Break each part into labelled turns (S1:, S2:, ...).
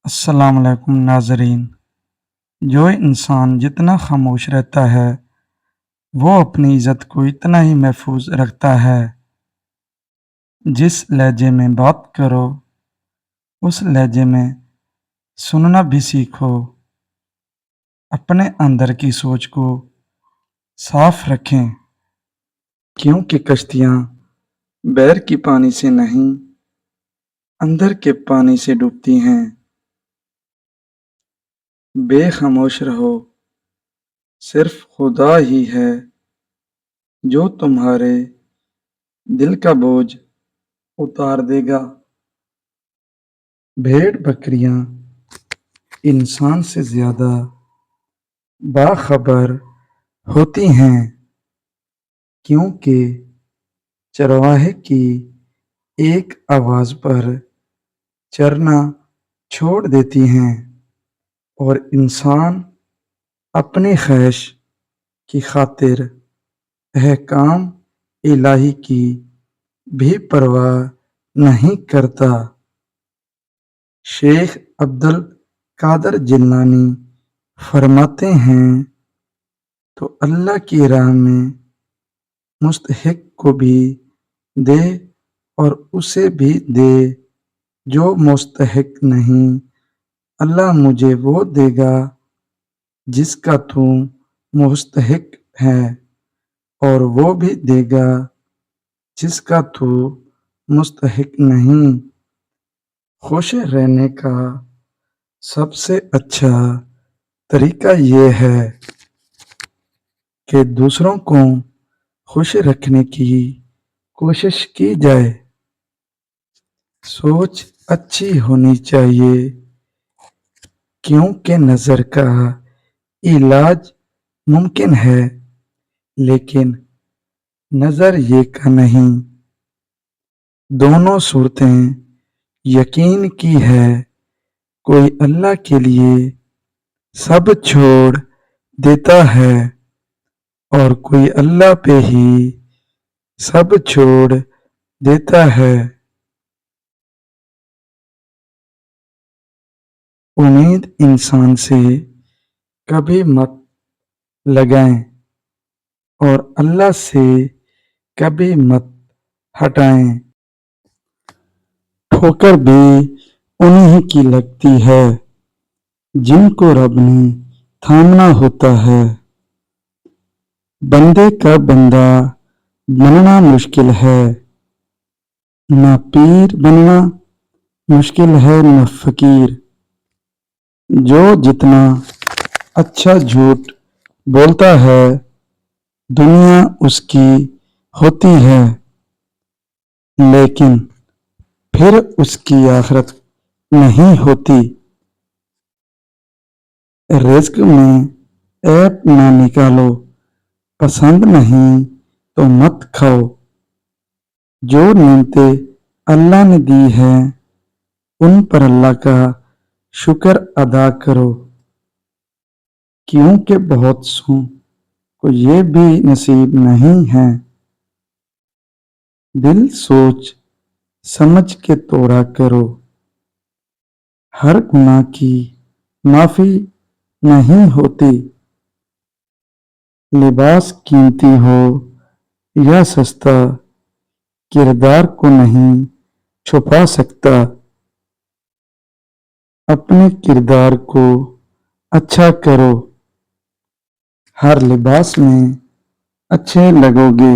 S1: السلام علیکم ناظرین۔ جو انسان جتنا خاموش رہتا ہے وہ اپنی عزت کو اتنا ہی محفوظ رکھتا ہے۔ جس لہجے میں بات کرو اس لہجے میں سننا بھی سیکھو۔ اپنے اندر کی سوچ کو صاف رکھیں، کیونکہ کشتیاں بیر کی پانی سے نہیں اندر کے پانی سے ڈوبتی ہیں۔ بے خاموش رہو، صرف خدا ہی ہے جو تمہارے دل کا بوجھ اتار دے گا۔ بھیڑ بکریاں انسان سے زیادہ باخبر ہوتی ہیں، کیونکہ چرواہے کی ایک آواز پر چرنا چھوڑ دیتی ہیں، اور انسان اپنی خواہش کی خاطر احکام الہی کی بھی پرواہ نہیں کرتا۔ شیخ عبدالقادر جیلانی فرماتے ہیں تو اللہ کی راہ میں مستحق کو بھی دے اور اسے بھی دے جو مستحق نہیں۔ اللہ مجھے وہ دے گا جس کا تو مستحق ہے، اور وہ بھی دے گا جس کا تو مستحق نہیں۔ خوش رہنے کا سب سے اچھا طریقہ یہ ہے کہ دوسروں کو خوش رکھنے کی کوشش کی جائے۔ سوچ اچھی ہونی چاہیے، کیونکہ نظر کا علاج ممکن ہے لیکن نظریے کا نہیں۔ دونوں صورتیں یقین کی ہے، کوئی اللہ کے لیے سب چھوڑ دیتا ہے اور کوئی اللہ پہ ہی سب چھوڑ دیتا ہے۔ امید انسان سے کبھی مت لگائیں اور اللہ سے کبھی مت ہٹائیں۔ ٹھوکر بھی انہی کی لگتی ہے جن کو رب نے تھامنا ہوتا ہے۔ بندے کا بندہ بننا مشکل ہے، نہ پیر بننا مشکل ہے نہ فقیر۔ جو جتنا اچھا جھوٹ بولتا ہے دنیا اس کی ہوتی ہے، لیکن پھر اس کی آخرت نہیں ہوتی۔ رزق میں عیب نہ نکالو، پسند نہیں تو مت کھاؤ۔ جو نعمتیں اللہ نے دی ہیں ان پر اللہ کا شکر ادا کرو، کیونکہ بہت سوں کو یہ بھی نصیب نہیں ہے۔ دل سوچ سمجھ کے توڑا کرو، ہر گناہ کی معافی نہیں ہوتی۔ لباس قیمتی ہو یا سستا کردار کو نہیں چھپا سکتا۔ اپنے کردار کو اچھا کرو، ہر لباس میں اچھے لگو گے۔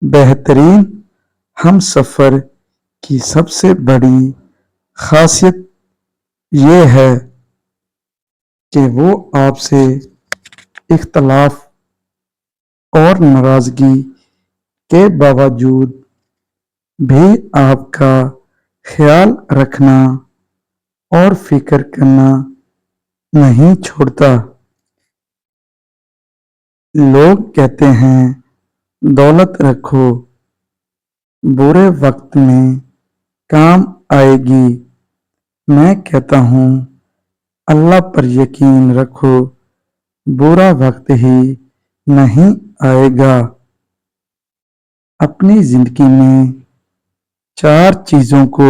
S1: بہترین ہم سفر کی سب سے بڑی خاصیت یہ ہے کہ وہ آپ سے اختلاف اور ناراضگی کے باوجود بھی آپ کا خیال رکھنا اور فکر کرنا نہیں چھوڑتا۔ لوگ کہتے ہیں دولت رکھو، برے وقت میں کام آئے گی۔ میں کہتا ہوں اللہ پر یقین رکھو، برا وقت ہی نہیں آئے گا۔ اپنی زندگی میں 4 چیزوں کو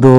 S1: 2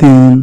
S1: 3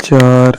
S1: 4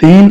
S1: 3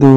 S1: 2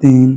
S1: 3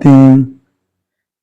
S1: 3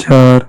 S1: 4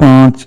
S1: 5